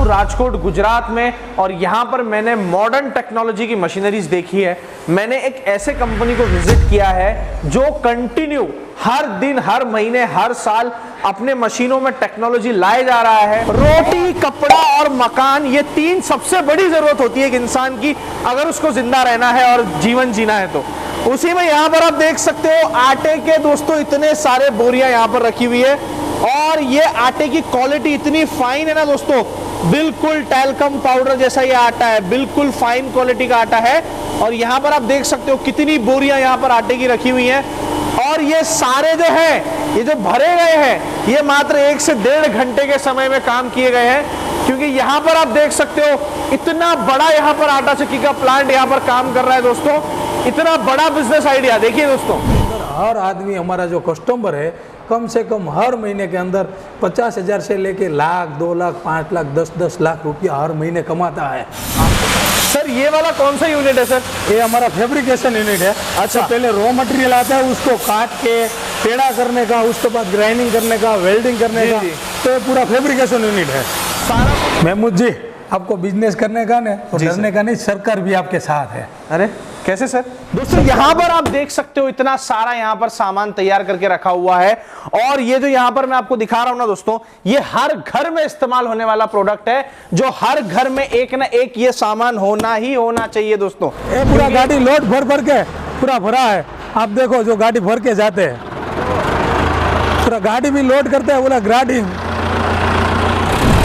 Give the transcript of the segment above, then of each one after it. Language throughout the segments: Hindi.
राजकोट गुजरात में और यहाँ पर मैंने मॉडर्न टेक्नोलॉजी की मशीनरीज देखी है। मैंने एक ऐसे कंपनी को विजिट किया है जो कंटिन्यू हर दिन, हर महीने, हर साल अपने मशीनों में टेक्नोलॉजी लाए जा रहा है। रोटी, कपड़ा और मकान, ये तीन सबसे बड़ी जरूरत होती है एक इंसान की अगर उसको जिंदा रहना है और जीवन जीना है तो। उसी में यहाँ पर आप देख सकते हो आटे के दोस्तों इतने सारे बोरियां यहाँ पर रखी हुई है और ये आटे की क्वालिटी इतनी फाइन है ना दोस्तों, बिल्कुल टैल्कम पाउडर जैसा ये आटा है, बिल्कुल फाइन क्वालिटी का आटा है। और यहाँ पर आप देख सकते हो कितनी बोरियां यहाँ पर आटे की रखी हुई हैं और ये सारे जो है, ये जो भरे गए हैं, ये मात्र 1 से 1.5 घंटे के समय में काम किए गए हैं, क्योंकि यहाँ पर आप देख सकते हो इतना बड़ा यहाँ पर आटा चक्की का प्लांट यहाँ पर काम कर रहा है दोस्तों। इतना बड़ा बिजनेस आइडिया देखिए दोस्तों। हर आदमी हमारा जो कस्टमर है कम से कम हर महीने के अंदर 50,000 से लेके लाख, 2 लाख, 5 लाख, 10-10 लाख रुपया हर महीने कमाता है। सर ये वाला कौन सा यूनिट है सर? ये हमारा फैब्रिकेशन यूनिट है। अच्छा, तो पहले रॉ मटेरियल आता है, उसको काट के टेढ़ा करने का, उसके बाद ग्राइंडिंग करने का, वेल्डिंग करने का, तो ये पूरा फैब्रिकेशन यूनिट है सारा। महमूद जी, आपको बिजनेस करने का ना तो डरने का नहीं, सरकार भी आपके साथ है। अरे कैसे सर? दोस्तों यहाँ पर आप देख सकते हो इतना सारा यहाँ पर सामान तैयार करके रखा हुआ है और ये जो यहाँ पर मैं आपको दिखा रहा हूं ना दोस्तों, ये हर घर में इस्तेमाल होने वाला प्रोडक्ट है जो हर घर में एक ना एक ये सामान होना ही होना चाहिए दोस्तों। ये पूरा गाड़ी लोड भर भर के पूरा भरा है। आप देखो जो गाड़ी भर के जाते हैं, पूरा गाड़ी भी लोड करते हैं, पूरा गाड़ी।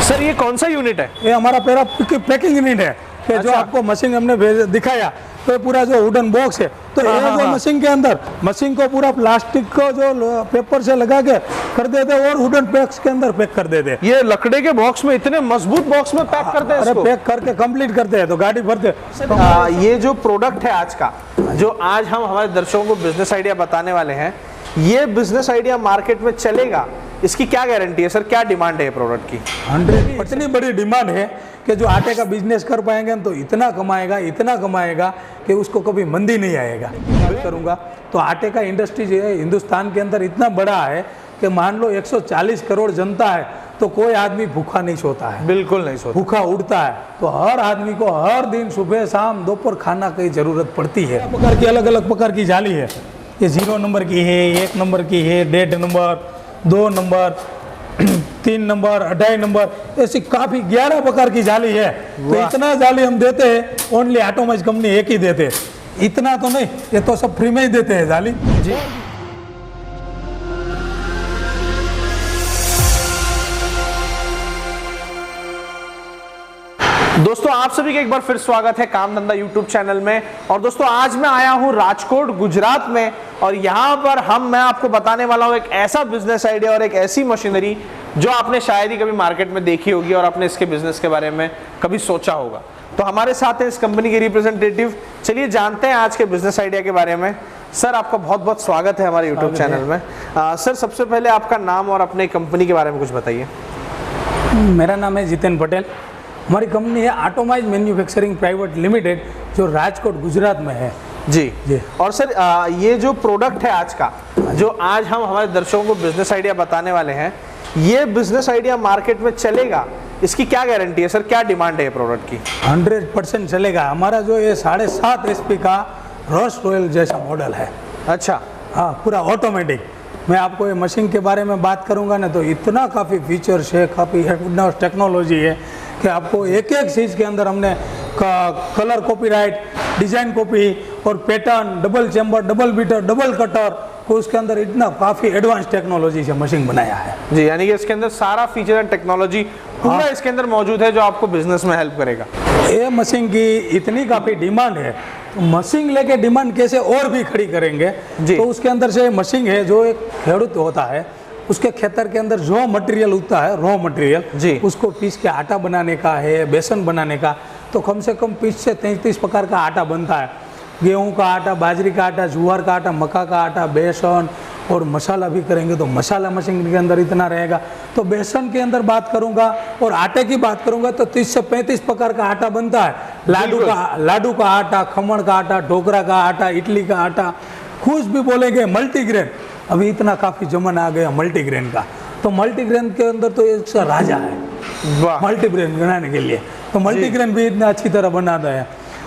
सर ये कौन सा यूनिट है? ये हमारा पूरा पैकिंग यूनिट है कि जो आपको मशीन हमने दिखाया, तो ये पूरा जो वुडन बॉक्स है, तो ये जो मशीन के अंदर मशीन को पूरा प्लास्टिक को जो पेपर से लगा के कर देते और वुडन पैक्स के अंदर पैक कर देते। ये लकड़े के बॉक्स में, इतने मजबूत बॉक्स में पैक करते हैं इसको? पैक करके कंप्लीट करते हैं तो गाड़ी भरते। ये जो प्रोडक्ट है आज का, जो आज हम हमारे दर्शकों को बिजनेस आइडिया बताने वाले हैं, ये बिजनेस आइडिया मार्केट में चलेगा, इसकी क्या गारंटी है सर? क्या डिमांड है प्रोडक्ट की? 100 इतनी बड़ी डिमांड है कि जो आटे का बिजनेस कर पाएंगे तो इतना कमाएगा कि उसको कभी मंदी नहीं आएगा। करूँगा तो आटे का इंडस्ट्री जो है हिंदुस्तान के अंदर इतना बड़ा है कि मान लो 140 करोड़ जनता है तो कोई आदमी भूखा नहीं सोता है। बिल्कुल नहीं सोता, भूखा उड़ता है। तो हर आदमी को हर दिन सुबह शाम दोपहर खाना की जरूरत पड़ती है। प्रकार की अलग अलग प्रकार की जाली है, ये 0 नंबर की है, 1 नंबर की है, 1.5 नंबर, 2 नंबर, 3 नंबर, 2.5 नंबर, ऐसी काफी 11 प्रकार की जाली है। तो इतना जाली हम देते हैं, ओनली ऑटोमाइज कंपनी एक ही देते हैं। इतना तो नहीं, ये तो सब फ्री में ही देते हैं जाली जी। दोस्तों आप सभी का एक बार फिर स्वागत है काम धंधा यूट्यूब चैनल में। और दोस्तों आज मैं आया हूं राजकोट गुजरात में और यहां पर मैं आपको बताने वाला हूं एक ऐसा बिजनेस आइडिया और एक ऐसी मशीनरी जो आपने शायद ही कभी मार्केट में देखी होगी और आपने इसके बिजनेस के बारे में कभी सोचा होगा। तो हमारे साथ है इस कंपनी के रिप्रेजेंटेटिव, चलिए जानते हैं आज के बिजनेस आइडिया के बारे में। सर आपका बहुत बहुत स्वागत है हमारे यूट्यूब चैनल में। सर सबसे पहले आपका नाम और अपने कंपनी के बारे में कुछ बताइए। मेरा नाम है जितेन पटेल। हमारी कंपनी है ऑटोमाइज मैन्युफैक्चरिंग प्राइवेट लिमिटेड, जो राजकोट गुजरात में है जी जी। और सर ये जो प्रोडक्ट है आज का, जो आज हम हमारे दर्शकों को बिजनेस आइडिया बताने वाले हैं, ये बिजनेस आइडिया मार्केट में चलेगा, इसकी क्या गारंटी है सर? क्या डिमांड है प्रोडक्ट की? 100% चलेगा। हमारा जो ये 7.5 HP का रोल्स रॉयल जैसा मॉडल है। अच्छा, हाँ, पूरा ऑटोमेटिक। मैं आपको ये मशीन के बारे में बात करूंगा ना तो इतना काफ़ी फीचर्स है, काफ़ी टेक्नोलॉजी है कि आपको एक एक चीज़ के अंदर हमने कलर कॉपीराइट, डिज़ाइन कॉपी और pattern, double chamber, double beater, double cutter को उसके अंदर इतना काफ़ी एडवांस टेक्नोलॉजी से मशीन बनाया है जी। यानी कि इसके अंदर सारा फीचर एंड टेक्नोलॉजी पूरा इसके अंदर मौजूद है जो आपको बिजनेस में हेल्प करेगा। ये मशीन की इतनी काफ़ी डिमांड है, तो मशीन लेके डिमांड कैसे और भी खड़ी करेंगे जी। तो उसके अंदर से मशीन है, जो एक खेड़ूत होता है उसके खेतर के अंदर जो मटेरियल होता है, रॉ मटेरियल जी, उसको पीस के आटा बनाने का है, बेसन बनाने का, तो कम से कम 30 से 33 प्रकार का आटा बनता है। गेहूं का आटा, बाजरी का आटा, ज्वार का आटा, मक्का का आटा, बेसन और मसाला भी करेंगे तो मसाला मशीन के अंदर इतना रहेगा। तो बेसन के अंदर बात करूंगा और आटे की बात करूंगा तो 30 से 35 प्रकार का आटा बनता है। लाडू का आटा, खमण का आटा, ढोकरा का आटा, इडली का आटा, कुछ भी बोलेंगे मल्टीग्रेन। अभी इतना काफ़ी जमाना आ गया मल्टीग्रेन का, तो मल्टीग्रेन के अंदर तो एक राजा है। वाह। मल्टीग्रेन बनाने के लिए, तो मल्टीग्रेन भी इतना अच्छी तरह बनाता है।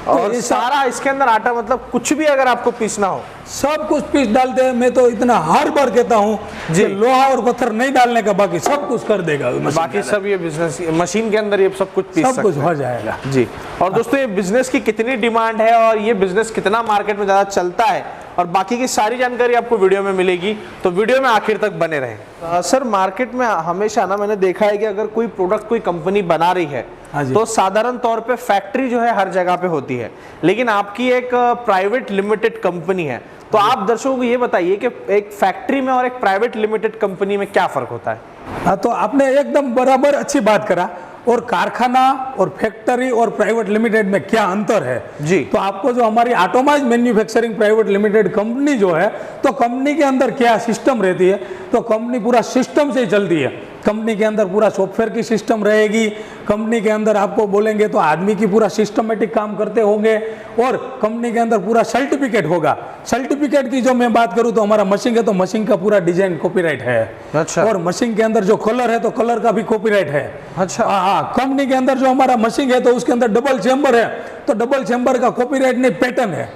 और सारा इसके अंदर आटा, मतलब कुछ भी अगर आपको पीसना हो सब कुछ पीस डालते हैं। मैं तो इतना हर बार कहता हूँ जी। कि लोहा और पत्थर नहीं डालने का, बाकी सब कुछ कर देगा मशीन बाकी के अंदर। सब ये बिजनेस मशीन के अंदर ये सब कुछ पीस सब सकते कुछ हैं। हो जाएगा जी। और दोस्तों ये बिजनेस की कितनी डिमांड है और ये बिजनेस कितना मार्केट में ज़्यादा चलता है और बाकी की सारी जानकारी आपको वीडियो में मिलेगी, तो वीडियो में आखिर तक बने रहें। सर मार्केट में हमेशा ना मैंने देखा है कि अगर कोई प्रोडक्ट कोई कंपनी बना रही है हाँ जी। तो साधारण तौर पे फैक्ट्री जो है हर जगह पे होती है, लेकिन आपकी एक प्राइवेट लिमिटेड कंपनी है, तो आप दर्शकों को ये बताइए कि एक फैक्ट्री में और एक प्राइवेट लिमिटेड कंपनी में क्या फर्क होता है? हाँ, तो आपने एकदम बराबर अच्छी बात करा। और कारखाना और फैक्ट्री और प्राइवेट लिमिटेड में क्या अंतर है जी। तो आपको जो हमारी automised manufacturing private limited company जो है, तो कंपनी के अंदर क्या सिस्टम रहती है, तो कंपनी पूरा सिस्टम से ही चलती है। कंपनी के अंदर पूरा सॉफ्टवेयर की सिस्टम रहेगी। कंपनी के अंदर आपको बोलेंगे तो आदमी की पूरा सिस्टमेटिक काम करते होंगे। और कंपनी के अंदर पूरा सर्टिफिकेट होगा। सर्टिफिकेट की जो मैं बात करूं तो हमारा मशीन है, तो मशीन का पूरा डिजाइन कॉपीराइट है। अच्छा। और मशीन के अंदर जो कलर है तो कलर का भी कॉपीराइट है। अच्छा। हाँ, कंपनी के अंदर जो हमारा मशीन है तो उसके अंदर डबल चेंबर है, तो डबल चेंबर का कॉपीराइट नहीं, पैटर्न है।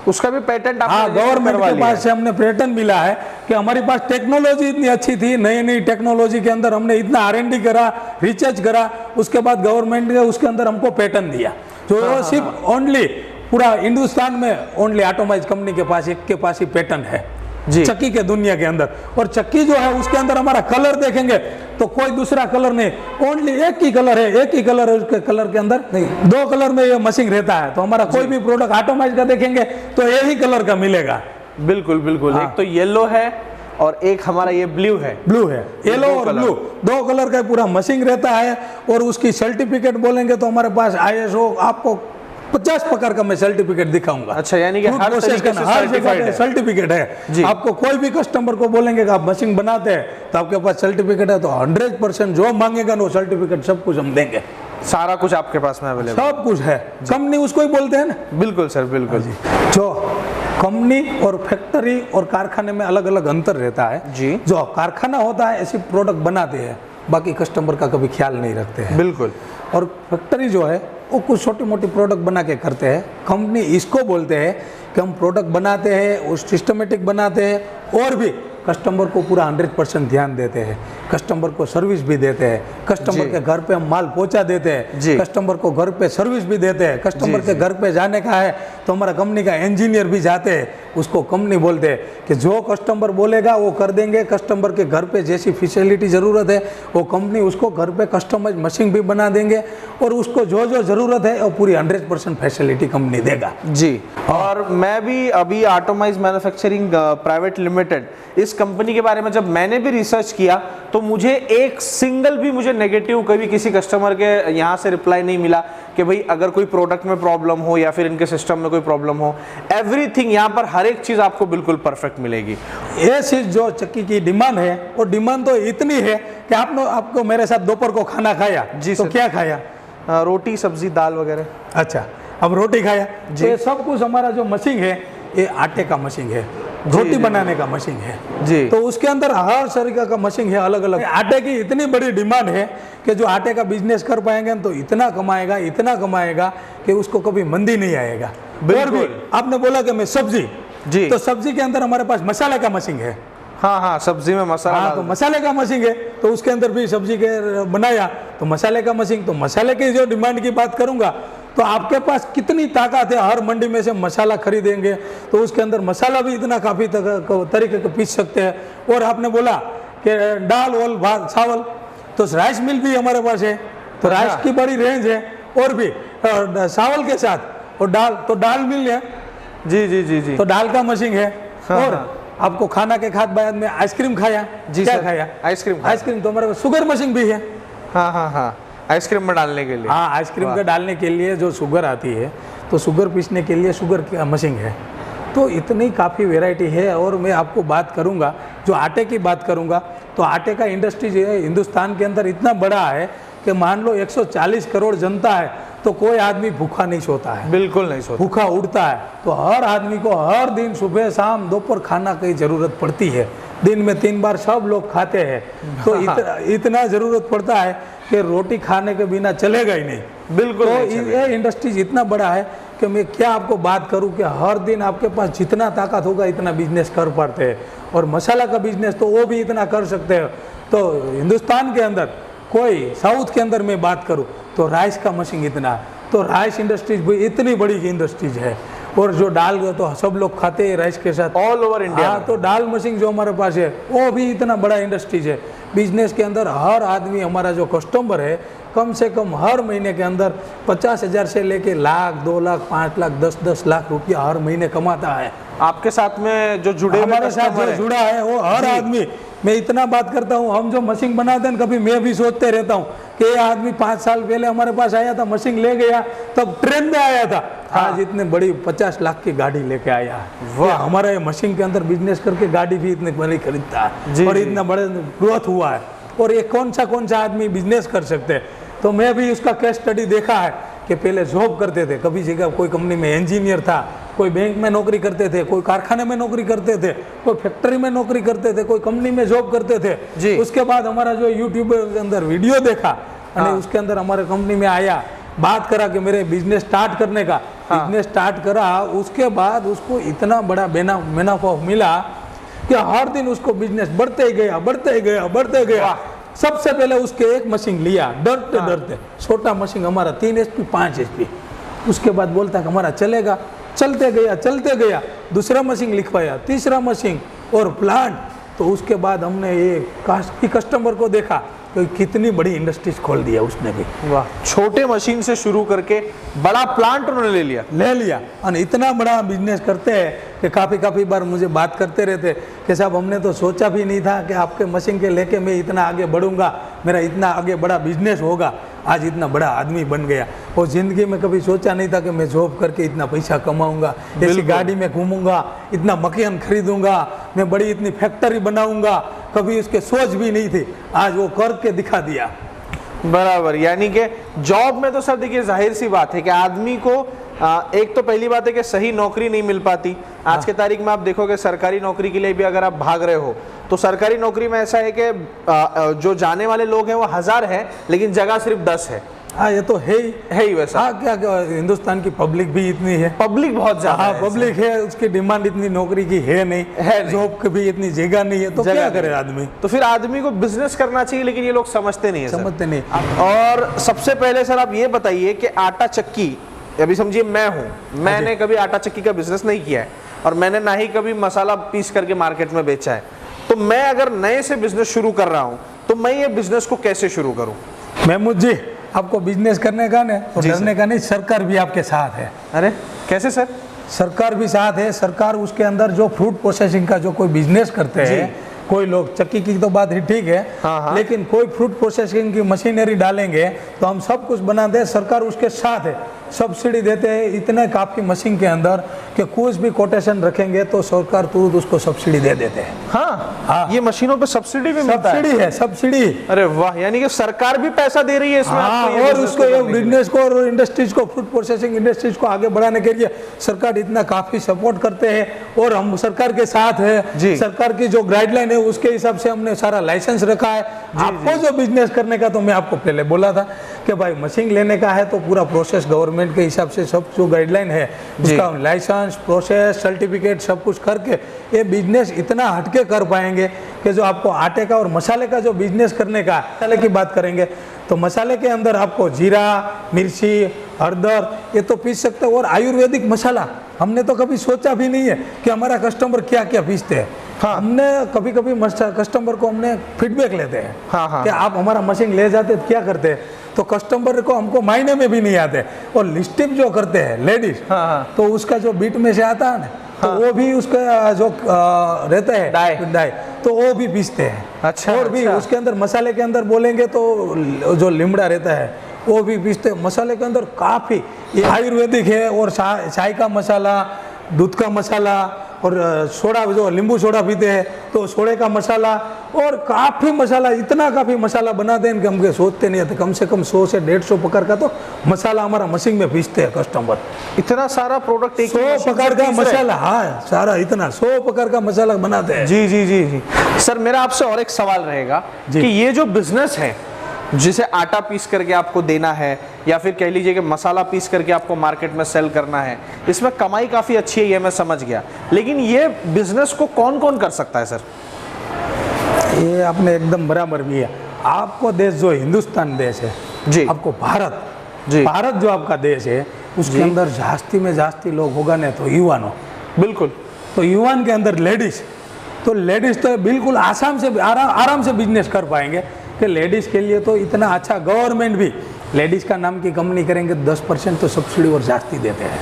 उसका भी पेटेंट हाँ, गवर्नमेंट के पास से हमने पेटेंट मिला है कि हमारी पास टेक्नोलॉजी इतनी अच्छी थी, नई नई टेक्नोलॉजी के अंदर हमने इतना R&D करा, रिसर्च करा, उसके बाद गवर्नमेंट ने उसके अंदर हमको पेटेंट दिया, जो सिर्फ ओनली पूरा हिंदुस्तान में ओनली ऑटोमाइज कंपनी के पास एक के पास ही पेटेंट है जी। चक्की के दुनिया के अंदर। और चक्की जो है उसके अंदर हमारा कलर देखेंगे तो कोई दूसरा कलर नहीं, ओनली एक ही कलर है, एक ही कलर है उसके कलर के अंदर नहीं, 2 कलर में ये मशीन रहता है। तो हमारा कोई भी प्रोडक्ट ऑटोमाइज का देखेंगे तो एक ही कलर का मिलेगा। बिल्कुल बिल्कुल। हाँ। एक तो येलो है और एक हमारा ये ब्लू है। ब्लू है, येलो और कलर। ब्लू 2 कलर का पूरा मशीन रहता है। और उसकी सर्टिफिकेट बोलेंगे तो हमारे पास ISO आपको 50 प्रकार का मैं सर्टिफिकेट दिखाऊंगा। अच्छा, यानी कि Food हर process तरीके का से हर certified जगह है। सर्टिफिकेट जी। है। आपको कोई भी कस्टमर को बोलेंगे कि आप मशीन बनाते हैं तो आपके पास सर्टिफिकेट है, तो 100% जो मांगेगा वो सर्टिफिकेट सब कुछ हम देंगे। सारा कुछ आपके पास में अवेलेबल? सब कुछ है, कंपनी उसको ही बोलते हैं ना। बिल्कुल सर, बिल्कुल। जो कंपनी और फैक्ट्री और कारखाने में अलग अलग अंतर रहता है जी। जो कारखाना होता है ऐसी प्रोडक्ट बनाते हैं, बाकी कस्टमर का कभी ख्याल नहीं रखते हैं। बिल्कुल। और फैक्ट्री जो है वो कुछ छोटी मोटी प्रोडक्ट बना के करते हैं। कंपनी इसको बोलते हैं कि हम प्रोडक्ट बनाते हैं, उस सिस्टमेटिक बनाते हैं और भी कस्टमर को पूरा 100% ध्यान देते हैं, कस्टमर को सर्विस भी देते हैं, कस्टमर के घर पे हम माल पहुंचा देते हैं, कस्टमर को घर पे सर्विस भी देते हैं। कस्टमर के घर पे जाने का है तो हमारा कंपनी का इंजीनियर भी जाते हैं, उसको कंपनी बोलते हैं कि जो कस्टमर बोलेगा वो कर देंगे। कस्टमर के घर पे जैसी फैसिलिटी ज़रूरत है वो कंपनी उसको घर पे कस्टमाइज मशीन भी बना देंगे और उसको जो जो ज़रूरत है वो पूरी 100% फैसिलिटी कंपनी देगा। जी। और मैं भी अभी ऑटोमाइज मैन्युफैक्चरिंग प्राइवेट लिमिटेड इस कंपनी के बारे में जब मैंने भी रिसर्च किया तो मुझे एक सिंगल भी मुझे नेगेटिव कभी किसी कस्टमर के यहाँ से रिप्लाई नहीं मिला कि भाई अगर कोई प्रोडक्ट में प्रॉब्लम हो या फिर इनके सिस्टम में कोई प्रॉब्लम हो। एवरीथिंग यहाँ पर हर एक चीज़ आपको बिल्कुल परफेक्ट मिलेगी। ये चीज़ जो चक्की की डिमांड है वो डिमांड तो इतनी है कि आपको मेरे साथ दोपहर को खाना खाया जी तो सर। क्या खाया? रोटी सब्जी दाल वगैरह। अच्छा, अब रोटी खाया। तो ये सब कुछ हमारा जो मशीन है ये आटे का मशीन है, रोटी बनाने का मशीन है जी। तो उसके अंदर हर तरीका का मशीन है अलग अलग। आटे की इतनी बड़ी डिमांड है कि जो आटे का बिजनेस कर पाएंगे तो इतना कमाएगा कि उसको कभी मंदी नहीं आएगा। और भी आपने बोला कि मैं सब्जी जी, तो सब्जी के अंदर हमारे पास मसाले का मशीन है। हाँ हाँ, सब्जी में मसाला। हाँ, तो मसाले का मशीन है तो उसके अंदर भी सब्जी के बनाया तो मसाले का मशीन। तो मसाले की जो डिमांड की बात करूंगा तो आपके पास कितनी ताकत है, हर मंडी में से मसाला खरीदेंगे तो उसके अंदर मसाला भी इतना काफ़ी तरीके का पीस सकते हैं। और आपने बोला कि दाल वल भात चावल, तो राइस मिल भी हमारे पास है, तो राइस की बड़ी रेंज है। और भी चावल के साथ और दाल मिल है जी जी जी जी। तो दाल का मशीन है। और आपको खाना के खाद बाद में आइसक्रीम खाया जी? क्या खाया? आइसक्रीम तो हमारे पास शुगर मशीन भी है। हाँ हाँ हाँ, आइसक्रीम में डालने के लिए। हाँ, आइसक्रीम का डालने के लिए जो शुगर आती है तो शुगर पीसने के लिए शुगर की मशीन है। तो इतनी काफ़ी वैरायटी है। और मैं आपको बात करूंगा जो आटे की बात करूंगा तो आटे का इंडस्ट्री जो है हिंदुस्तान के अंदर इतना बड़ा है कि मान लो 140 करोड़ जनता है तो कोई आदमी भूखा नहीं सोता है। बिल्कुल नहीं सोता, भूखा उड़ता है। तो हर आदमी को हर दिन सुबह शाम दोपहर खाना की ज़रूरत पड़ती है। दिन में 3 बार सब लोग खाते हैं, तो इतना ज़रूरत पड़ता है कि रोटी खाने के बिना चलेगा ही नहीं। बिल्कुल तो नहीं चलेगा। ये इंडस्ट्रीज इतना बड़ा है कि मैं क्या आपको बात करूं कि हर दिन आपके पास जितना ताकत होगा इतना बिजनेस कर पाते हैं, और मसाला का बिजनेस तो वो भी इतना कर सकते हैं। तो हिंदुस्तान के अंदर कोई, साउथ के अंदर मैं बात करूं तो राइस का मशीन इतना है, तो राइस इंडस्ट्रीज भी इतनी बड़ी इंडस्ट्रीज है। और जो दाल तो सब लोग खाते हैं राइस के साथ ऑल ओवर इंडिया। हाँ, तो दाल मशीन जो हमारे पास है वो भी इतना बड़ा इंडस्ट्रीज है। बिजनेस के अंदर हर आदमी, हमारा जो कस्टमर है, कम से कम हर महीने के अंदर 50,000 से लेके लाख, 2 लाख, 5 लाख, 10-10 लाख रुपया हर महीने कमाता है। आपके साथ में जो जुड़े हुए हमारे साथ customer जो हैं, जुड़ा है वो हर आदमी, मैं इतना बात करता हूँ, हम जो मशीन बनाते हैं कभी मैं भी सोचते रहता हूँ कि ये आदमी 5 साल पहले हमारे पास आया था, मशीन ले गया, तब ट्रेन में आया था, आज इतने बड़ी 50 लाख की गाड़ी लेके आया है। वाह, हमारा ये मशीन के अंदर बिजनेस करके गाड़ी भी इतनी बड़ी खरीदता है और इतना बड़ा ग्रोथ हुआ है। और ये कौन सा आदमी बिजनेस कर सकते हैं। तो मैं भी उसका केस स्टडी देखा है कि पहले जॉब करते थे, कभी जगह कोई कंपनी में इंजीनियर था, कोई बैंक में नौकरी करते थे, कोई कारखाने में नौकरी करते थे, कोई फैक्ट्री में नौकरी करते थे, कोई कंपनी में जॉब करते थे। उसके बाद हमारा जो यूट्यूब के अंदर वीडियो देखा, उसके अंदर हमारे कंपनी में आया, बात करा कि मेरे बिजनेस स्टार्ट करने का, बिजनेस स्टार्ट करा, उसके बाद उसको इतना बड़ा मुनाफा मिला कि हर दिन उसको बिजनेस बढ़ते गया। सबसे पहले उसके एक मशीन लिया, डरते छोटा मशीन हमारा 3 HP 5 HP, उसके बाद बोलता कि हमारा चलेगा, चलते गया, दूसरा मशीन लिखवाया, तीसरा मशीन और प्लांट। तो उसके बाद हमने ये काफी कस्टमर को देखा कि कितनी बड़ी इंडस्ट्रीज खोल दिया उसने भी। वाह, छोटे मशीन से शुरू करके बड़ा प्लांट उन्होंने ले लिया और इतना बड़ा बिजनेस करते हैं कि काफ़ी बार मुझे बात करते रहते कि साहब हमने तो सोचा भी नहीं था कि आपके मशीन के लेके मैं इतना आगे बढ़ूंगा, मेरा इतना आगे बड़ा बिजनेस होगा, आज इतना बड़ा आदमी बन गया। और ज़िंदगी में कभी सोचा नहीं था कि मैं जॉब करके इतना पैसा कमाऊंगा, ऐसी गाड़ी में घूमूंगा, इतना मकान खरीदूंगा, मैं बड़ी इतनी फैक्ट्री बनाऊंगा, कभी उसके सोच भी नहीं थी, आज वो करके दिखा दिया। बराबर, यानी कि जॉब में तो सर देखिए जाहिर सी बात है कि आदमी को एक तो पहली बात है कि सही नौकरी नहीं मिल पाती। आज के तारीख में आप देखोगे सरकारी नौकरी के लिए भी अगर आप भाग रहे हो तो सरकारी नौकरी में ऐसा है कि जो जाने वाले लोग हैं वो 1000 हैं, लेकिन जगह सिर्फ 10 है। हाँ, ये तो है ही वैसा। हाँ, क्या हिंदुस्तान की पब्लिक भी इतनी है, पब्लिक बहुत ज्यादा है, पब्लिक है, उसकी डिमांड इतनी नौकरी की है नहीं, जॉब की भी इतनी जगह नहीं है, तो क्या करे आदमी। तो फिर आदमी को बिजनेस करना चाहिए, लेकिन ये लोग समझते नहीं है। नहीं। और सबसे पहले सर आप ये बताइए कि आटा चक्की, अभी समझिए मैंने कभी आटा चक्की का बिजनेस नहीं किया है और मैंने ना ही कभी मसाला पीस करके मार्केट में बेचा है, तो मैं अगर नए से बिजनेस शुरू कर रहा हूं तो मैं ये बिजनेस को कैसे शुरू करूं? महमूद जी, आपको बिजनेस करने का ना तो डरने का नहीं, सरकार भी आपके साथ है। अरे कैसे सर? सरकार भी साथ है। सरकार उसके अंदर जो फ्रूट प्रोसेसिंग का जो कोई बिजनेस करते हैं, कोई लोग चक्की की तो बात ही ठीक है, लेकिन कोई फ्रूट प्रोसेसिंग की मशीनरी डालेंगे तो हम सब कुछ बनाते हैं, सरकार उसके साथ है, सब्सिडी देते हैं इतने काफ़ी मशीन के अंदर कि कुछ भी कोटेशन रखेंगे तो सरकार तुरंत उसको सब्सिडी दे देते हैं। हाँ, ये मशीनों पे सब्सिडी भी मिलता है? सब्सिडी। अरे वाह, यानी कि सरकार भी पैसा दे रही है इसमें। और उसको बिजनेस को और इंडस्ट्रीज को, फूड प्रोसेसिंग इंडस्ट्रीज को आगे बढ़ाने के लिए सरकार इतना काफी सपोर्ट करते हैं और हम सरकार के साथ है। सरकार की जो गाइडलाइन है उसके हिसाब से हमने सारा लाइसेंस रखा है। आपको जो बिजनेस करने का, तो मैं आपको पहले बोला था कि भाई मशीन लेने का है तो पूरा प्रोसेस गवर्नमेंट के हिसाब से सब जो गाइडलाइन है उसका लाइसेंस, प्रोसेस, सर्टिफिकेट सब कुछ करके ये बिजनेस इतना हटके कर पाएंगे कि जो आपको आटे का और मसाले का जो बिजनेस करने का, मसाले की बात करेंगे तो मसाले के अंदर आपको जीरा, मिर्ची, हरदर ये तो पीस सकते हो, और आयुर्वेदिक मसाला हमने तो कभी सोचा भी नहीं है कि हमारा कस्टमर क्या क्या पीसते हैं। हमने कभी कभी कस्टमर को हमने फीडबैक लेते हैं कि आप हमारा मशीन ले जाते तो क्या करते हैं, तो कस्टमर को हमको मायने में भी नहीं आते। और लिस्टिप जो करते हैं लेडीज, तो उसका जो बीट में से आता है ना, तो वो भी उसका जो रहता है डाई, तो वो भी पीसते हैं। अच्छा, और भी उसके अंदर मसाले के अंदर बोलेंगे तो जो लिमड़ा रहता है वो भी पीसते हैं। मसाले के अंदर काफ़ी ये आयुर्वेदिक है, और चाय का मसाला, दूध का मसाला और सोडा, जो नींबू सोडा पीते हैं तो सोडे का मसाला, और काफ़ी मसाला, इतना काफ़ी मसाला बनाते हैं कि हम सोचते नहीं आते। कम से कम 100 से 150 प्रकार का तो मसाला हमारा मशीन में पीसते हैं कस्टमर। इतना सारा प्रोडक्ट एक 100 प्रकार का मसाला, हाँ सारा इतना 100 प्रकार का मसाला बनाते हैं। जी जी जी जी सर, मेरा आपसे और एक सवाल रहेगा कि ये जो बिजनेस है, जिसे आटा पीस करके आपको देना है या फिर कह लीजिए कि मसाला पीस करके आपको मार्केट में सेल करना है, इसमें कमाई काफ़ी अच्छी है, ये मैं समझ गया। लेकिन ये बिजनेस को कौन कौन कर सकता है सर? ये आपने एकदम बराबर भी है। आपको देश जो हिंदुस्तान देश है जी, आपको भारत जी, भारत जो आपका देश है उसके अंदर जास्ती में जास्ती लोग होगा ना तो युवान हो। बिल्कुल। तो युवान के अंदर लेडीज, तो लेडीज तो बिल्कुल आसाम से आराम से बिजनेस कर पाएंगे कि लेडीज़ के लिए तो इतना अच्छा, गवर्नमेंट भी लेडीज़ का नाम की कंपनी करेंगे 10% तो सब्सिडी और जास्ती देते हैं।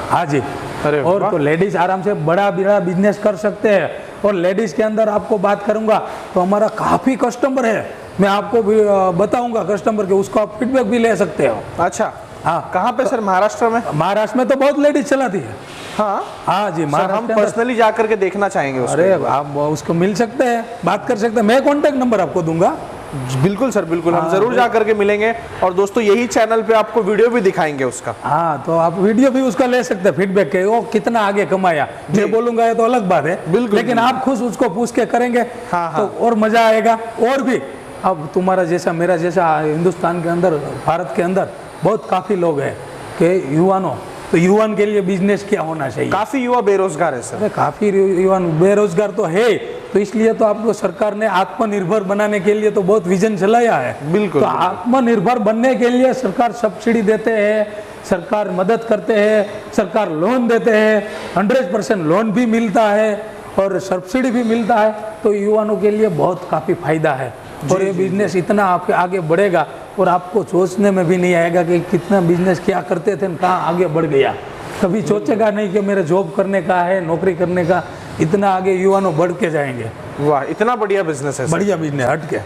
हाँ जी। अरे और तो लेडीज़ आराम से बड़ा बिजनेस कर सकते हैं। और लेडीज़ के अंदर आपको बात करूंगा तो हमारा काफ़ी कस्टमर है, मैं आपको भी बताऊंगा कस्टमर के, उसको आप फीडबैक भी ले सकते हो। अच्छा, हाँ। कहाँ पे सर? महाराष्ट्र में? महाराष्ट्र में तो बहुत लेडीज चलाती है। हाँ जी, सर हम पर्सनली जा करके देखना चाहेंगे उसको। अरे आप उसको मिल सकते हैं, बात कर सकते हैं, मैं कॉन्टेक्ट नंबर आपको दूंगा। बिल्कुल सर, बिल्कुल, हम जरूर जा करके मिलेंगे। और दोस्तों यही चैनल पे आपको वीडियो भी दिखाएंगे उसका। हाँ, तो आप वीडियो भी उसका ले सकते हैं, फीडबैक के, वो कितना आगे कमाया। मैं बोलूंगा ये तो अलग बात है, बिल्कुल, लेकिन आप खुद उसको पूछ के करेंगे हाँ, तो और मजा आएगा। और भी अब तुम्हारा जैसा मेरा जैसा हिंदुस्तान के अंदर, भारत के अंदर बहुत काफी लोग हैं कि युवानों, तो युवान के लिए बिजनेस क्या होना चाहिए। काफी युवा बेरोजगार है सर। काफी युवान बेरोजगार तो है, तो इसलिए तो आपको सरकार ने आत्मनिर्भर बनाने के लिए तो बहुत विजन चलाया है। बिल्कुल। तो आत्मनिर्भर बनने के लिए सरकार सब्सिडी देते हैं, सरकार मदद करते हैं, सरकार लोन देते हैं, 100% लोन भी मिलता है और सब्सिडी भी मिलता है। तो युवाओं के लिए बहुत काफ़ी फायदा है। और ये बिजनेस इतना आपके आगे बढ़ेगा और आपको सोचने में भी नहीं आएगा कि कितना बिजनेस क्या करते थे, कहाँ आगे बढ़ गया। कभी सोचेगा नहीं कि मेरे जॉब करने का है, नौकरी करने का, इतना आगे युवाओं बढ़ के जाएंगे। वाह, इतना बढ़िया बिजनेस है सर। बढ़िया बिजनेस हट के।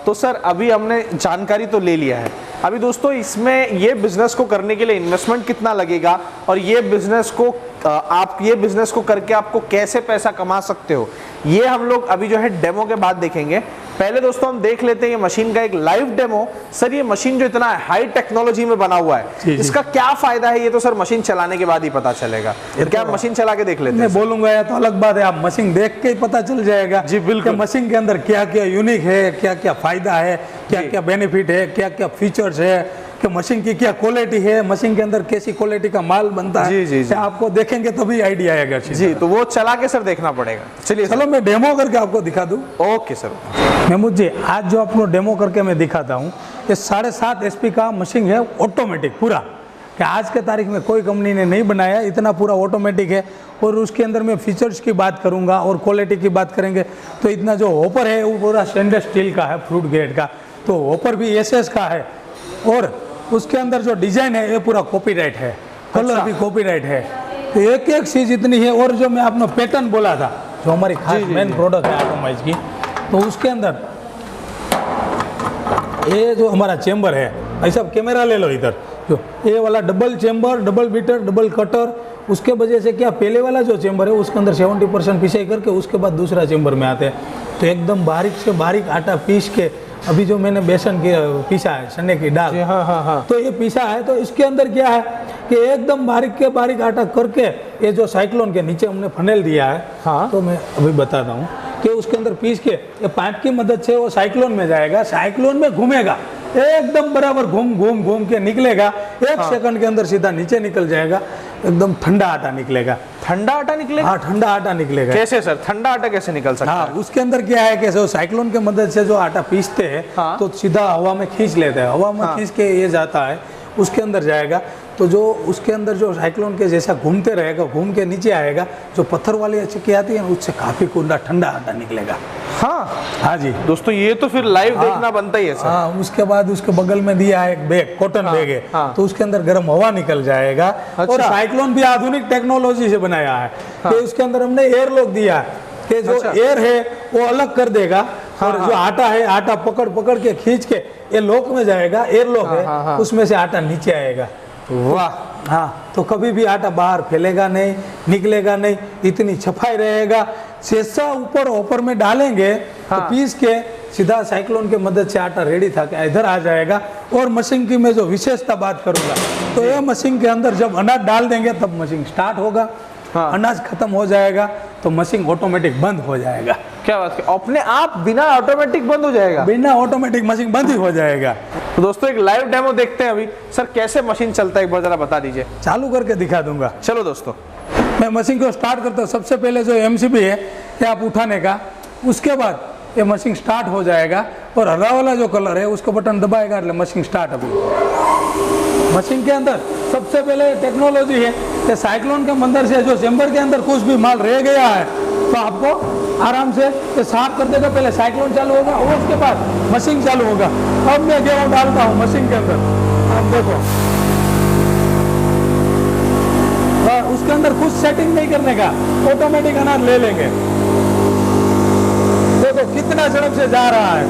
तो सर अभी हमने जानकारी तो ले लिया है। अभी दोस्तों इसमें ये बिजनेस को करने के लिए इन्वेस्टमेंट कितना लगेगा और ये बिजनेस को आप ये बिजनेस को करके आपको कैसे पैसा कमा सकते हो, ये हम लोग अभी जो है डेमो के बाद देखेंगे। पहले दोस्तों हम देख लेते हैं ये मशीन का एक लाइव डेमो। सर ये मशीन जो इतना हाई टेक्नोलॉजी में बना हुआ है, इसका क्या फायदा है, ये तो सर मशीन चलाने के बाद ही पता चलेगा। क्या आप मशीन चला के देख लेते हैं? मैं बोलूंगा या तो अलग बात है, आप मशीन देख के ही पता चल जाएगा। जी बिल्कुल। मशीन के अंदर क्या क्या यूनिक है, क्या क्या फायदा है, क्या क्या बेनिफिट है, क्या क्या फीचर्स है, कि मशीन की क्या क्वालिटी है, मशीन के अंदर कैसी क्वालिटी का माल बनता है। जी। आपको देखेंगे तभी आइडिया आएगा। जी, तो वो चला के सर देखना पड़ेगा। चलिए चलो मैं डेमो करके आपको दिखा दूं। Okay sir. महमूद जी, आज जो आपको डेमो करके मैं दिखाता हूँ, ये 7.5 HP का मशीन है, ऑटोमेटिक पूरा, कि आज के तारीख में कोई कंपनी ने नहीं बनाया, इतना पूरा ऑटोमेटिक है। और उसके अंदर मैं फीचर्स की बात करूँगा और क्वालिटी की बात करेंगे तो इतना जो हॉपर है वो पूरा स्टेनलेस स्टील का है, फ्रूट ग्रेड का, तो हॉपर भी SS का है। और उसके अंदर जो डिजाइन है ये पूरा कॉपीराइट है, कलर भी कॉपीराइट है। तो एक एक चीज़ इतनी है। और जो मैं अपना पैटर्न बोला था, जो हमारी खास मेन प्रोडक्ट है आटोमाइज की, तो उसके अंदर ये जो हमारा चेम्बर है, ऐसा कैमरा ले लो इधर, जो ये वाला double chamber, double beater, double cutter, उसके वजह से क्या पहले वाला जो चेम्बर है उसके अंदर 70% पिसाई करके उसके बाद दूसरा चेम्बर में आते हैं। तो एकदम बारीक से बारीक आटा पीस के, अभी जो मैंने बेसन की पीसा है, चने की दाल, हाँ, तो ये पीसा है। तो इसके अंदर क्या है कि एकदम बारीक के बारीक आटा करके ये जो साइक्लोन के नीचे हमने फनेल दिया है, हाँ, तो मैं अभी बताता हूँ कि उसके अंदर पीस के ये पाइप की मदद से वो साइक्लोन में जाएगा, साइक्लोन में घूमेगा, एकदम बराबर घूम के निकलेगा, 1 सेकंड के अंदर सीधा नीचे निकल जाएगा, एकदम ठंडा आटा निकलेगा। ठंडा आटा निकलेगा? हाँ, ठंडा आटा निकलेगा। कैसे सर, ठंडा आटा कैसे निकल सकता है? उसके अंदर क्या है कि साइक्लोन के मदद से जो आटा पीसते हैं, तो सीधा हवा में खींच लेते हैं, हवा में खींच के ये जाता है, उसके अंदर जाएगा। तो जो उसके अंदर जो साइक्लोन के जैसा घूमते रहेगा, घूम के नीचे आएगा, जो पत्थर वाली चक्की आती है उससे काफी कुंडा ठंडा आटा निकलेगा। हाँ जी दोस्तों, ये तो फिर लाइव देखना बनता ही है सर। हाँ, उसके बाद उसके बगल में दिया है एक बैग, कॉटन बैग है, तो उसके अंदर गर्म हवा निकल जाएगा। और साइक्लोन भी आधुनिक टेक्नोलॉजी से बनाया है कि उसके अंदर हमने एयर लॉक दिया है कि जो एयर है वो अलग कर देगा, और जो आटा है, आटा पकड़ के खींच के ये लॉक में जाएगा, एयर लॉक है, उसमें से आटा नीचे आएगा। वाह। हाँ, तो कभी भी आटा बाहर फैलेगा नहीं, निकलेगा नहीं, इतनी सफाई रहेगा। जैसा ऊपर में डालेंगे हाँ। तो पीस के सीधा साइक्लोन की मदद से आटा रेडी था के इधर आ जाएगा। और मशीन की मैं जो विशेषता बात करूंगा तो ये मशीन के अंदर जब अनाज डाल देंगे तब मशीन स्टार्ट होगा। हाँ। अनाज खत्म हो जाएगा तो मशीन ऑटोमेटिक बंद हो जाएगा। क्या बात है, अपने आप बिना ऑटोमेटिक बंद हो जाएगा? बिना ऑटोमेटिक मशीन बंद ही हो जाएगा। तो दोस्तों एक लाइव डेमो देखते हैं अभी। सर कैसे मशीन चलता है एक बार जरा बता दीजिए। चालू करके दिखा दूंगा। चलो दोस्तों, मैं मशीन को स्टार्ट करता हूँ। सबसे पहले जो एमसीबी है ये आप उठाने का, उसके बाद ये मशीन स्टार्ट हो जाएगा। और हरा वाला जो कलर है उसको बटन दबाएगा એટલે मशीन स्टार्ट अभी। मशीन के अंदर सबसे पहले टेक्नोलॉजी है कि साइक्लोन के अंदर से जो चेंबर के अंदर कुछ भी माल रह गया है तो आपको आराम से ये साफ कर देगा। पहले साइक्लोन चालू होगा और उसके बाद मशीन चालू होगा। अब मैं गेहूँ डालता हूँ मशीन के अंदर, आप देखो। उसके अंदर कुछ सेटिंग नहीं करने का, ऑटोमेटिक अनाज ले लेंगे। देखो कितना झड़प से जा रहा है।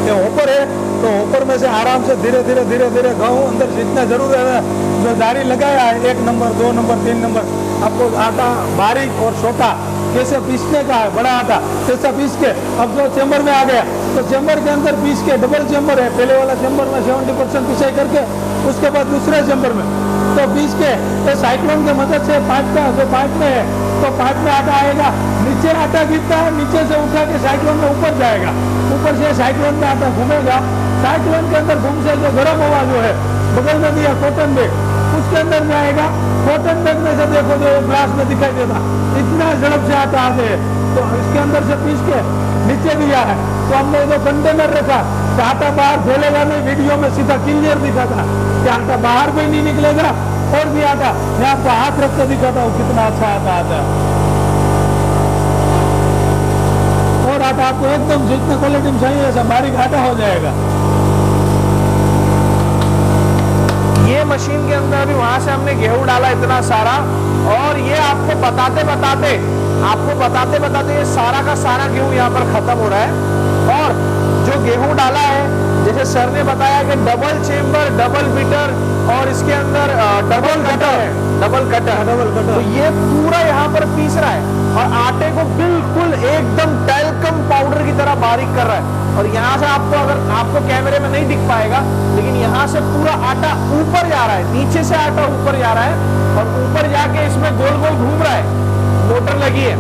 ये ऊपर है तो ऊपर में से आराम से धीरे धीरे धीरे धीरे गेहूं अंदर जितना जरूर है जो जारी लगाया है 1 नंबर 2 नंबर 3 नंबर, आपको आटा बारीक और छोटा कैसे पीसने का है, बड़ा आटा कैसा पीस के अब जो चेंबर में आ गया तो चेंबर के अंदर पीस के, डबल चेंबर है, पहले वाला चेंबर में 70% पिसाई करके उसके बाद दूसरे चेंबर में तो पीस के तो साइक्लोन की मदद से पाइप का जो पाइप में है तो पाइप में आटा आएगा, नीचे आटा गिरता है, नीचे से उठा के साइक्लोन में ऊपर जाएगा, ऊपर से साइक्लोन में आटा घूमेगा। साइक्लोन के अंदर घूम से जो गर्म हवा जो है बगल में दिया कॉटन बैग उसके अंदर में आएगा। कॉटन बैग में से देखो जो ग्लास में दिखाई देता इतना झड़प से आटा आते है तो इसके अंदर से पीस के नीचे दिया है। तो हमने जो कंटेनर रखा तो आटा बाहर फैलेगा नहीं, वीडियो में सीधा क्लियर दिखा था कि आटा बाहर भी नहीं निकलेगा और भी आटा मैं आपको हाथ रख के दिखाता हूँ कितना अच्छा आटा आता है। और आटा आपको एकदम जितने क्वालिटी में चाहिए ऐसा बारीक आटा हो जाएगा। ये मशीन के अंदर अभी वहां से हमने गेहूं डाला इतना सारा और ये आपको बताते बताते ये सारा का सारा गेहूं यहाँ पर खत्म हो रहा है। और जो गेहूं डाला है जैसे सर ने बताया कि डबल चेंबर, डबल बीटर और इसके अंदर डबल कटर तो ये पूरा यहाँ पर पीस रहा है और आटे को बिल्कुल एकदम टैल्कम पाउडर की तरह बारीक कर रहा है। और यहाँ से आपको अगर आपको कैमरे में नहीं दिख पाएगा लेकिन यहाँ से पूरा आटा ऊपर जा रहा है, नीचे से आटा ऊपर जा रहा है और ऊपर जाके इसमें गोल गोल घूम रहा है, मोटर लगी है,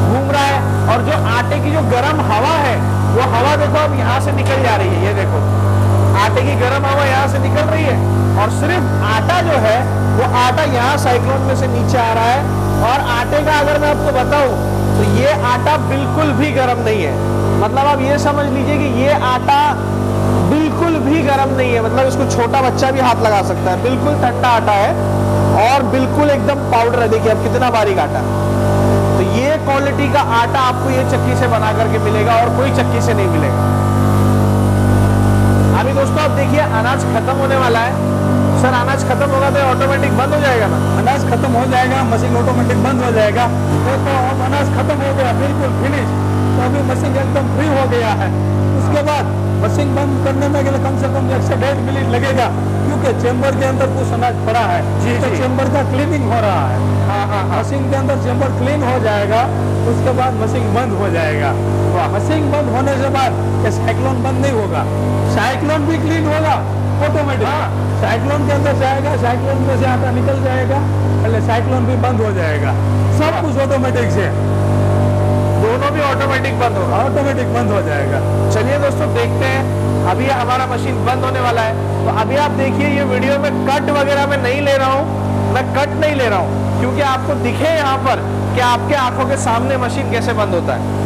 घूम रहा है। और जो आटे की जो गर्म हवा है वो हवा देखो अब यहाँ से निकल जा रही है। ये देखो आटे की गर्म हवा यहाँ से निकल रही है और सिर्फ आटा जो है वो आटा यहाँ साइक्लोन में से नीचे आ रहा है। और आटे का अगर मैं आपको बताऊं तो ये आटा बिल्कुल भी गर्म नहीं है, मतलब आप ये समझ लीजिए कि ये आटा बिल्कुल भी गर्म नहीं है, मतलब इसको छोटा बच्चा भी हाथ लगा सकता है। बिल्कुल ठंडा आटा है और बिल्कुल एकदम पाउडर है। देखिए अब कितना बारीक आटा। तो ये क्वालिटी का आटा आपको ये चक्की से बना करके मिलेगा और कोई चक्की से नहीं मिलेगा। अभी दोस्तों आप देखिए अनाज खत्म होने वाला है। सर अनाज खत्म होगा तो ऑटोमेटिक बंद हो जाएगा ना? अनाज खत्म हो जाएगा, मशीन ऑटोमेटिक बंद हो जाएगा। तो अब अनाज खत्म हो गया बिल्कुल फिनिश, तो अभी मशीन एकदम फ्री हो गया है। उसके बाद मशीन बंद करने में कम से कम 1 से 1.5 मिनट लगेगा क्योंकि चेंबर के अंदर कुछ अनाज पड़ा है तो चेंबर का क्लीनिंग हो रहा है। मशीन के अंदर चेंबर क्लीन हो जाएगा उसके बाद मशीन बंद हो जाएगा। मशीन बंद होने के बाद ये साइक्लोन बंद नहीं होगा, साइक्लोन भी क्लीन होगा ऑटोमेटिक। साइक्लोन के अंदर जाएगा, साइक्लोन में से आटा निकल जाएगा, पहले साइक्लोन भी बंद हो जाएगा। सब कुछ ऑटोमेटिक से, दोनों भी ऑटोमेटिक बंद होगा, ऑटोमेटिक बंद हो जाएगा। चलिए दोस्तों देखते हैं, अभी हमारा मशीन बंद होने वाला है। तो अभी आप देखिए ये वीडियो में कट वगैरह मैं नहीं ले रहा हूँ, मैं कट नहीं ले रहा हूँ क्योंकि आपको दिखे यहाँ पर कि आपके आंखों के सामने मशीन कैसे बंद होता है।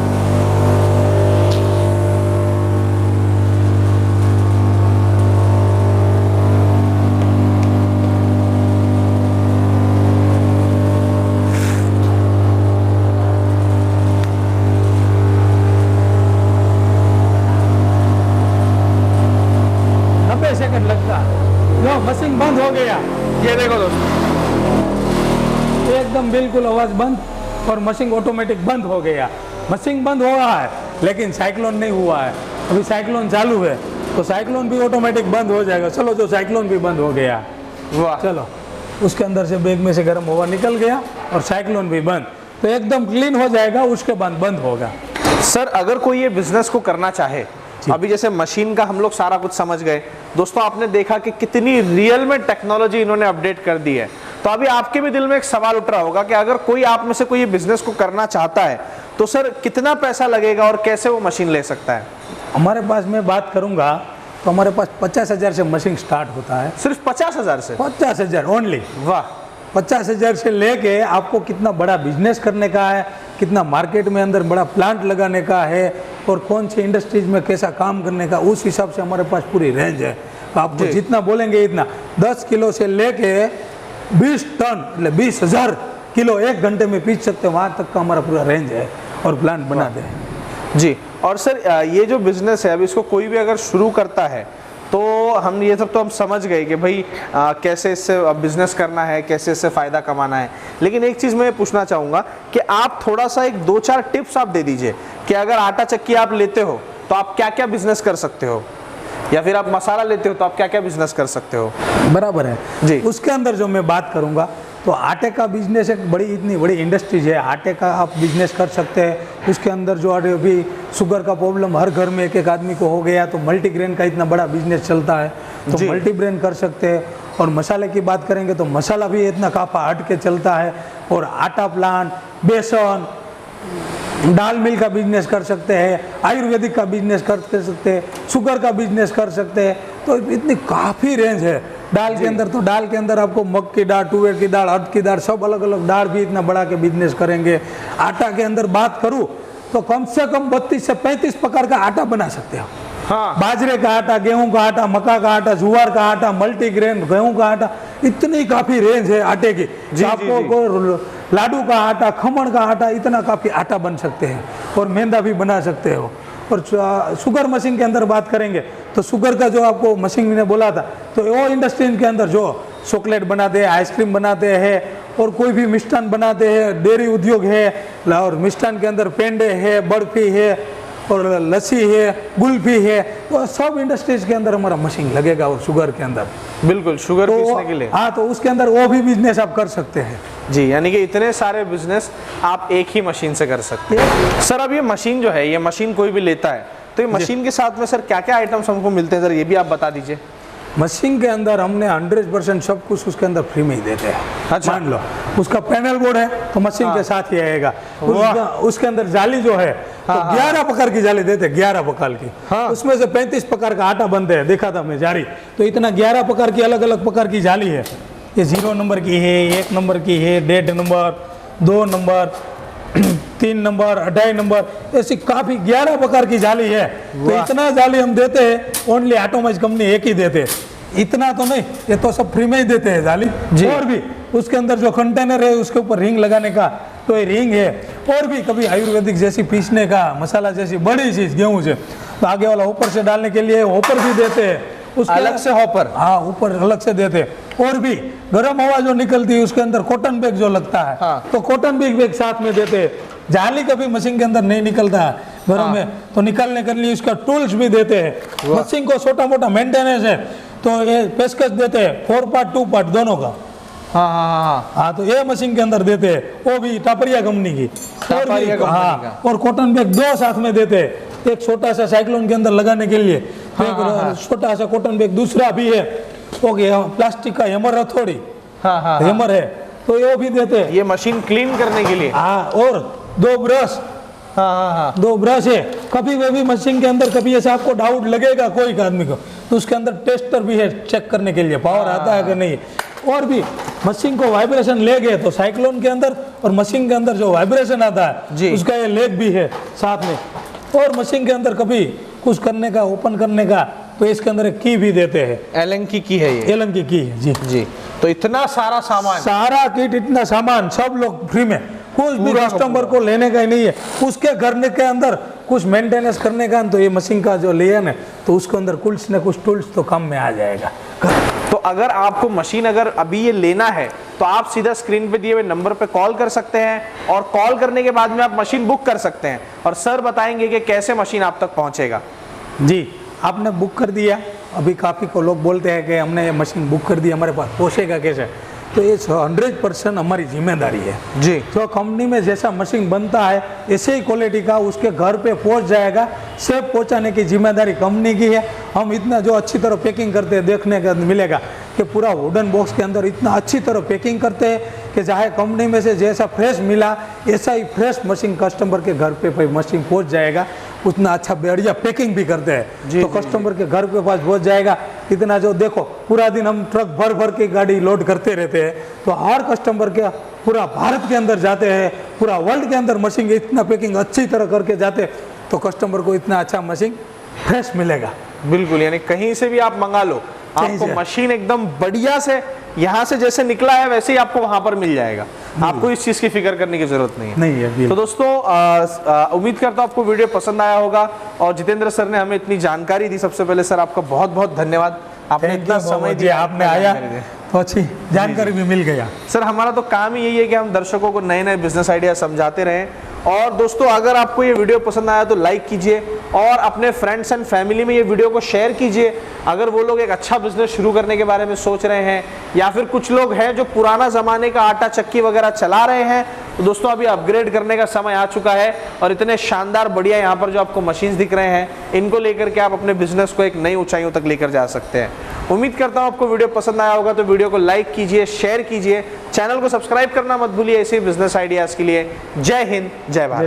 सेकंड लगता जो मशीन बंद हो गया। ये देखो दोस्तों एकदम बिल्कुल आवाज बंद और मशीन ऑटोमेटिक बंद हो गया। मशीन बंद हुआ है लेकिन साइक्लोन नहीं हुआ है, अभी साइक्लोन चालू है। तो साइक्लोन भी ऑटोमेटिक बंद हो जाएगा। चलो जो साइक्लोन भी बंद हो गया, वाह, चलो उसके अंदर से बैग में से गर्म हवा निकल गया और साइक्लोन भी बंद, तो एकदम क्लीन हो जाएगा, उसके बाद बंद होगा। सर अगर कोई ये बिजनेस को करना चाहे, अभी जैसे मशीन का हम लोग सारा कुछ समझ गए दोस्तों, आपने देखा कि कितनी रियल में टेक्नोलॉजी इन्होंने अपडेट कर दी है, तो अभी आपके भी दिल में एक सवाल उठ रहा होगा कि अगर कोई आप में से कोई ये बिजनेस को करना चाहता है तो सर कितना पैसा लगेगा और कैसे वो मशीन ले सकता है? हमारे पास मैं बात करूंगा तो हमारे पास 50,000 से मशीन स्टार्ट होता है। सिर्फ 50,000 से? 50,000 ओनली। वाह, 50,000 से लेके आपको कितना बड़ा बिजनेस करने का है, कितना मार्केट में अंदर बड़ा प्लांट लगाने का है और कौन सी इंडस्ट्रीज में कैसा काम करने का, उस हिसाब से हमारे पास पूरी रेंज है। तो आपको जितना बोलेंगे इतना, 10 किलो से लेके 20 टन मतलब 20,000 किलो 1 घंटे में पीस सकते हैं, वहाँ तक का हमारा पूरा रेंज है और प्लांट बनाते हैं जी। और सर ये जो बिजनेस है, अब इसको कोई भी अगर शुरू करता है तो हम ये सब तो हम समझ गए कि भाई कैसे इससे बिजनेस करना है, कैसे इससे फ़ायदा कमाना है, लेकिन एक चीज़ मैं पूछना चाहूँगा कि आप थोड़ा सा एक 2-4 टिप्स आप दे दीजिए कि अगर आटा चक्की आप लेते हो तो आप क्या क्या बिजनेस कर सकते हो, या फिर आप मसाला लेते हो तो आप क्या क्या बिजनेस कर सकते हो? बराबर है जी। उसके अंदर जो मैं बात करूंगा तो आटे का बिजनेस एक इतनी बड़ी इंडस्ट्रीज है, आटे का आप बिजनेस कर सकते हैं। उसके अंदर जो अभी शुगर का प्रॉब्लम हर घर में एक आदमी को हो गया, तो मल्टीग्रेन का इतना बड़ा बिजनेस चलता है, तो मल्टीग्रेन कर सकते हैं। और मसाले की बात करेंगे तो मसाला भी इतना काफ़ा हट के चलता है, और आटा प्लांट, बेसन, दाल मिल का बिजनेस कर सकते हैं, आयुर्वेदिक का बिजनेस कर सकते हैं, शुगर का बिजनेस कर सकते हैं। तो इतनी काफ़ी रेंज है। दाल के अंदर तो दाल के अंदर आपको मग की दाल, तुअर की दाल, अरहर की दाल, सब अलग अलग दाल भी इतना बड़ा के बिजनेस करेंगे। आटा के अंदर बात करूँ तो कम से कम 32 से 35 प्रकार का आटा बना सकते हो। हाँ, बाजरे का आटा, गेहूं का आटा, मक्का का आटा, जुआर का आटा, मल्टीग्रेन गेहूं का आटा, इतनी काफ़ी रेंज है आटे की। आपको लाडू का आटा, खमण का आटा, इतना काफ़ी आटा बन सकते हैं, और मैदा भी बना सकते हो। और शुगर मशीन के अंदर बात करेंगे तो शुगर का जो आपको मशीन मैंने बोला था, तो वो इंडस्ट्री के अंदर जो चॉकलेट बनाते हैं, आइसक्रीम बनाते हैं, और कोई भी मिष्ठान बनाते हैं, डेयरी उद्योग है, और मिष्ठान के अंदर पेंडे है, बर्फी है, और लस्सी है, कुल्फी है, तो सब इंडस्ट्रीज के अंदर हमारा मशीन लगेगा। और शुगर के अंदर बिल्कुल शुगर पीसने के लिए, हाँ, तो उसके अंदर वो भी बिजनेस आप कर सकते हैं जी। यानी कि इतने सारे बिजनेस आप एक ही मशीन से कर सकते हैं। सर अब ये मशीन जो है, ये मशीन कोई भी लेता है तो ये मशीन के साथ में सर क्या क्या आइटम्स हमको मिलते हैं, सर ये भी आप बता दीजिए। मशीन के अंदर हमने 100% सब कुछ उसके अंदर फ्री में ही देते हैं। अच्छा। मान लो उसका पैनल बोर्ड है तो मशीन के साथ ही आएगा। उसके अंदर जाली जो है तो 11 प्रकार की जाली देते हैं, 11 प्रकार की। उसमें से 35 प्रकार का आटा बनते हैं, देखा था मैं जारी, तो इतना 11 प्रकार की अलग अलग प्रकार की जाली है। ये 0 नंबर की है, 1 नंबर की है, 1.5 नंबर, 2 नंबर, 3 नंबर, 2.5 नंबर, ऐसी काफ़ी 11 प्रकार की जाली है। तो इतना जाली हम देते हैं, ओनली ऑटोमाइज कंपनी एक ही देते हैं। इतना तो नहीं, ये तो सब फ्री में ही देते हैं जाली। और भी उसके अंदर जो कंटेनर है उसके ऊपर रिंग लगाने का, तो ये रिंग है। और भी कभी आयुर्वेदिक जैसी पीसने का, मसाला जैसी बड़ी चीज़ गेहूँ से, तो आगे वाला ऊपर से डालने के लिए ऊपर भी देते हैं, उसके अलग से हॉपर, हाँ ऊपर अलग से देते हैं। और भी गर्म हवा जो निकलती है उसके अंदर कॉटन बैग जो लगता है, तो कॉटन बैग साथ में देते हैं। जाली कभी मशीन के अंदर नहीं निकलता है घरों में, तो निकालने के लिए उसका टूल्स भी देते हैं। मशीन को छोटा मोटा मेंटेनेंस है तो ये पेशकश देते हैं, 4 पार्ट 2 पार्ट दोनों का। हाँ, तो ये मशीन के अंदर देते हैं, वो भी टापरिया कंपनी की। हाँ, और कॉटन बैग 2 साथ में देते हैं, एक छोटा सा साइक्लोन के अंदर लगाने के लिए, एक छोटा सा कॉटन बैग दूसरा भी है, वो प्लास्टिक का हेमर हथौड़ी हेमर है, तो ये भी देते हैं। ये मशीन क्लीन करने के लिए। हाँ, और 2 ब्रश, 2 ब्रश है। कभी भी मशीन के अंदर कभी ऐसा आपको डाउट लगेगा कोई आदमी को, तो उसके अंदर टेस्टर भी है चेक करने के लिए पावर आता है कि नहीं। और भी मशीन को वाइब्रेशन ले गए तो साइक्लोन के अंदर और मशीन के अंदर जो वाइब्रेशन आता है उसका ये लेग भी है साथ में। और मशीन के अंदर कभी कुछ करने का, ओपन करने का, तो इसके अंदर एक की भी देते हैं। एलन की है ये, एलन की है जी जी। तो इतना सारा सामान, सारा किट, इतना सामान सब लोग फ्री में, कुछ भी कस्टमर को लेने का ही नहीं है। उसके घर के अंदर कुछ मेंटेनेंस करने का, तो ये मशीन का जो लिया ना, तो उसके अंदर कुछ न कुछ टूल्स तो काम में आ जाएगा। तो अगर आपको मशीन अगर अभी ये लेना है तो आप सीधा स्क्रीन पे दिए हुए नंबर पे कॉल कर सकते हैं, और कॉल करने के बाद में आप मशीन बुक कर सकते हैं, और सर बताएंगे कि कैसे मशीन आप तक पहुंचेगा। जी, आपने बुक कर दिया, अभी काफ़ी को लोग बोलते हैं कि हमने ये मशीन बुक कर दी, हमारे पास पहुँचेगा कैसे, तो ये 100% हमारी जिम्मेदारी है जी। जो कंपनी में जैसा मशीन बनता है ऐसे ही क्वालिटी का उसके घर पे पहुंच जाएगा। सेफ पहुंचाने की जिम्मेदारी कंपनी की है। हम इतना जो अच्छी तरह पैकिंग करते हैं, देखने का मिलेगा कि पूरा वुडन बॉक्स के अंदर इतना अच्छी तरह पैकिंग करते हैं कि चाहे कंपनी में से जैसा फ्रेश मिला ऐसा ही फ्रेश मशीन कस्टमर के घर पे मशीन पहुंच जाएगा। उतना अच्छा बढ़िया पैकिंग भी करते हैं तो कस्टमर के घर के पास पहुंच जाएगा। इतना जो देखो पूरा दिन हम ट्रक भर भर के गाड़ी लोड करते रहते हैं, तो हर कस्टमर के पूरा भारत के अंदर जाते हैं, पूरा वर्ल्ड के अंदर मशीन इतना पैकिंग अच्छी तरह करके जाते हैं, तो कस्टमर को इतना अच्छा मशीन फ्रेश मिलेगा। बिल्कुल, यानी कहीं से भी आप मंगा लो, आपको मशीन एकदम बढ़िया से यहाँ से जैसे निकला है वैसे ही आपको वहां पर मिल जाएगा। आपको इस चीज की फिक्र करने की जरूरत नहीं है। तो दोस्तों उम्मीद करता हूँ आपको वीडियो पसंद आया होगा और जितेंद्र सर ने हमें इतनी जानकारी दी। सबसे पहले सर आपका बहुत बहुत धन्यवाद, आपने इतना समय दिया, आपने आया तो अच्छी जानकारी भी मिल गया। सर हमारा तो काम ही यही है कि हम दर्शकों को नए नए बिजनेस आइडिया समझाते रहें। और दोस्तों अगर आपको ये वीडियो पसंद आया तो लाइक कीजिए और अपने फ्रेंड्स एंड फैमिली में ये वीडियो को शेयर कीजिए। अगर वो लोग एक अच्छा बिजनेस शुरू करने के बारे में सोच रहे हैं या फिर कुछ लोग हैं जो पुराना जमाने का आटा चक्की वगैरह चला रहे हैं, तो दोस्तों अभी अपग्रेड करने का समय आ चुका है और इतने शानदार बढ़िया यहाँ पर जो आपको मशीन्स दिख रहे हैं इनको लेकर के आप अपने बिजनेस को एक नई ऊंचाइयों तक लेकर जा सकते हैं। उम्मीद करता हूँ आपको वीडियो पसंद आया होगा, तो वीडियो को लाइक कीजिए, शेयर कीजिए, चैनल को सब्सक्राइब करना मत भूलिए ऐसे बिजनेस आइडियाज के लिए। जय हिंद, जय भारत।